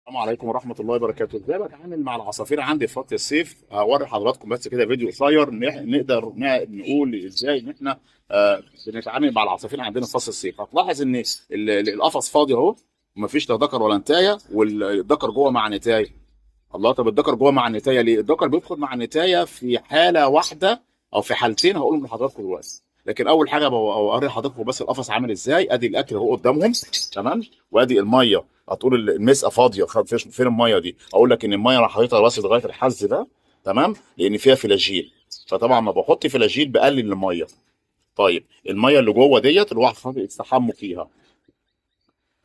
السلام عليكم ورحمة الله وبركاته. ازاي بتعامل مع العصافير عندي في فترة الصيف؟ هوري حضراتكم بس كده فيديو قصير نقدر نقول ازاي ان احنا بنتعامل مع العصافير عندنا في فصل الصيف. هتلاحظ ان القفص فاضي اهو، ومفيش لا ذكر ولا نتاية، والذكر جوه مع نتاية. الله، طب الذكر جوه مع النتايه ليه؟ الذكر بيدخل مع النتايه في حاله واحده او في حالتين هقولهم لحضراتكم دلوقتي. لكن اول حاجه اوري لحضراتكم بس القفص عامل ازاي. ادي الاكل اهو قدامهم، تمام. وادي الميه، هتقول المسقه فاضيه، فين الميه دي؟ اقول لك ان الميه انا حاططها بس لغايه الحز ده، تمام، لان فيها فلاجيل. فطبعا ما بحط فلاجيل بقلل الميه. طيب الميه اللي جوه ديت الواحد حاطط يستحموا فيها،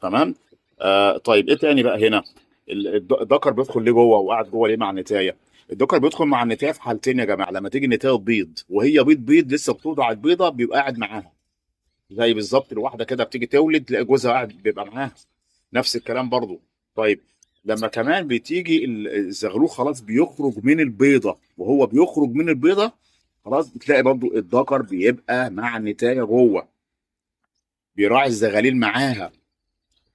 تمام. طيب ايه تاني بقى هنا؟ الذكر بيدخل ليه جوه وقاعد جوه ليه مع النتايه؟ الذكر بيدخل مع النتايه في حالتين يا جماعه. لما تيجي النتايه تبيض وهي بيض لسه بتوضع البيضه، بيبقى قاعد معاها زي بالظبط الواحده كده بتيجي تولد تلاقي جوزها قاعد بيبقى معاها، نفس الكلام برضو. طيب لما كمان بتيجي الزغلول خلاص بيخرج من البيضه، وهو بيخرج من البيضه خلاص بتلاقي برضو الذكر بيبقى مع النتايه جوه، بيراعي الزغاليل معاها.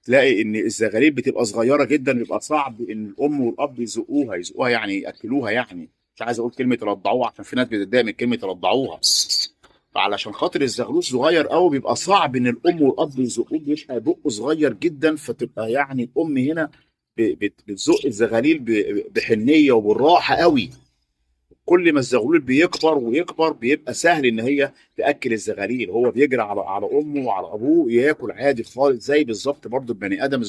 تلاقي ان الزغاليل بتبقى صغيره جدا، بيبقى صعب ان الام والاب يزقوها يعني ياكلوها يعني. مش عايز اقول كلمه يرضعوها عشان في ناس بتتضايق من كلمه يرضعوها. فعلشان خاطر الزغلول صغير قوي بيبقى صعب ان الام والاب يزقوه، بيبقى بقه صغير جدا، فتبقى يعني الام هنا بتزق الزغاليل بحنيه وبالراحه قوي. كل ما الزغلول بيكبر ويكبر بيبقى سهل ان هي تاكل الزغاليل. هو بيجري على امه وعلى ابوه ياكل عادي خالص، زي بالظبط برضو البني ادم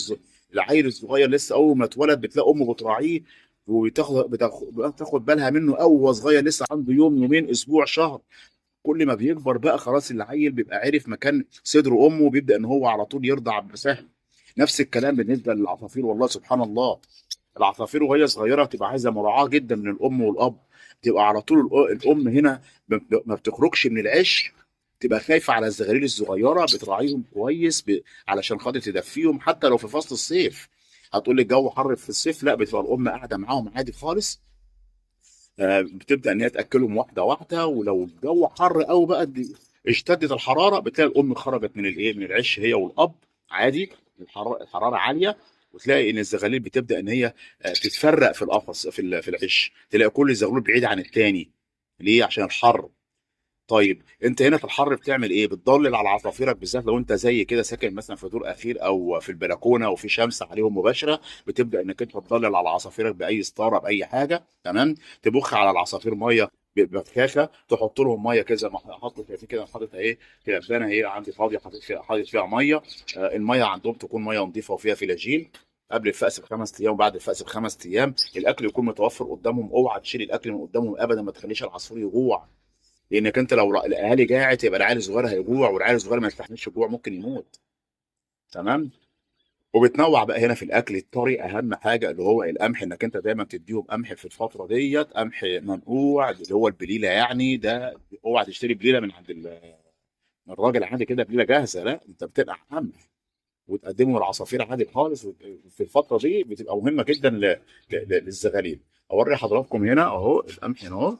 العيل الصغير لسه اول ما اتولد بتلاقي امه بتراعيه بتاخد بالها منه قوي وهو صغير، لسه عنده يوم يومين اسبوع شهر. كل ما بيكبر بقى خلاص العيل بيبقى عارف مكان صدر امه، وبيبدا ان هو على طول يرضع بسهل. نفس الكلام بالنسبه للعصافير، والله سبحان الله. العصافير وهي صغيره بتبقى عايزه مراعاه جدا من الام والاب. تبقى على طول الام هنا ما بتخرجش من العش، تبقى خايفه على الزغاليل الصغيره، بتراعيهم كويس علشان خاطر تدفيهم حتى لو في فصل الصيف. هتقول لي الجو حر في الصيف، لا، بتبقى الام قاعده معاهم عادي خالص. بتبدا ان هي تاكلهم واحده واحده. ولو الجو حر قوي بقى اشتدت الحراره، بتلاقي الام خرجت من من العش هي والاب عادي. الحراره عاليه، وتلاقي ان الزغاليل بتبدا ان هي تتفرق في القفص في العش، تلاقي كل زغلول بعيد عن التاني. ليه؟ عشان الحر. طيب انت هنا في الحر بتعمل ايه؟ بتضلل على عصافيرك، بالذات لو انت زي كده ساكن مثلا في دور اخير او في البلكونه وفي شمس عليهم مباشره. بتبدا انك انت تضلل على عصافيرك باي ستاره باي حاجه، تمام. تبخ على العصافير ميه ببخاخه، تحط لهم ميه كده زي ما حاطط كده، حاطط اهي كده اهي عندي فاضيه، حاطط فيها ميه. الميه عندهم تكون ميه نظيفه وفيها فلاجيل. قبل الفأس ب5 ايام وبعد الفأس ب5 ايام الاكل يكون متوفر قدامهم. اوعى تشيل الاكل من قدامهم ابدا، ما تخليش العصفور يجوع. لانك انت لو الاهالي جاعت يبقى العيال الصغير هيجوع، والعيال الصغير ما يستحملش الجوع ممكن يموت، تمام. وبتنوع بقى هنا في الاكل الطري. اهم حاجه اللي هو القمح، انك انت دايما تديهم قمح في الفتره ديت، قمح منقوع اللي هو البليله يعني ده. اوعى تشتري بليله من عند من الراجل عادي كده بليله جاهزه، لا، انت بتنقع قمح وتقدمه للعصافير عادي خالص. في الفتره دي بتبقى مهمه جدا للزغاليل. اوري حضراتكم هنا اهو القمح هنا اهو.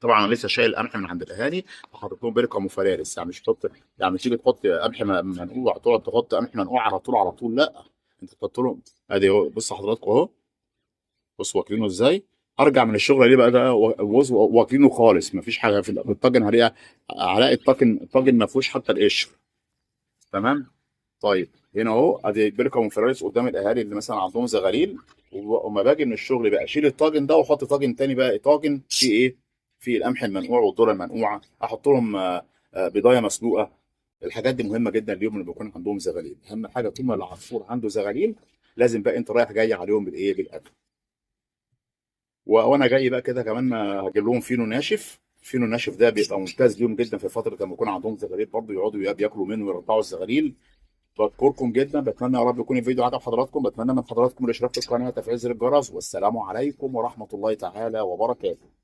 طبعا انا لسه شايل قمح من عند الاهالي، وحاطط لهم بركه مفرارس. يعني مش تحط، يعني مش تيجي تحط قمح منقوع تقعد تحط قمح منقوع على طول على طول، لا. انت تحط لهم ادي اهو. بص حضراتكم اهو، بص واكلينه ازاي. ارجع من الشغل ليه بقى ده واكلينه خالص، مفيش حاجه في الطاجن. هلاقي الطاجن ما فيهوش حتى القشر، تمام. طيب هنا اهو ادي بركه مفرارس قدام الاهالي اللي مثلا عندهم زغاليل. وما باجي من الشغل بقى اشيل الطاجن ده واحط طاجن تاني بقى، طاجن فيه ايه؟ فيه القمح المنقوع والذره المنقوعه. احط لهم بيضايه مسلوقه. الحاجات دي مهمه جدا اليوم اللي بيكون عندهم زغاليل. اهم حاجه طول ما العصفور عنده زغاليل لازم بقى انت رايح جاي عليهم بالايه؟ بالاكل. وانا جاي بقى كده كمان هجيب لهم فينو ناشف. الفينو الناشف ده بيبقى ممتاز ليهم جدا في فتره لما يكون عندهم زغاليل، برضه يقعدوا بياكلوا منه ويرضعوا الزغاليل. بشكركم جدا، بتمنى يا رب يكون الفيديو عجب حضراتكم. بتمنى من حضراتكم الاشتراك في القناه وتفعيل زر الجرس. والسلام عليكم ورحمه الله تعالى وبركاته.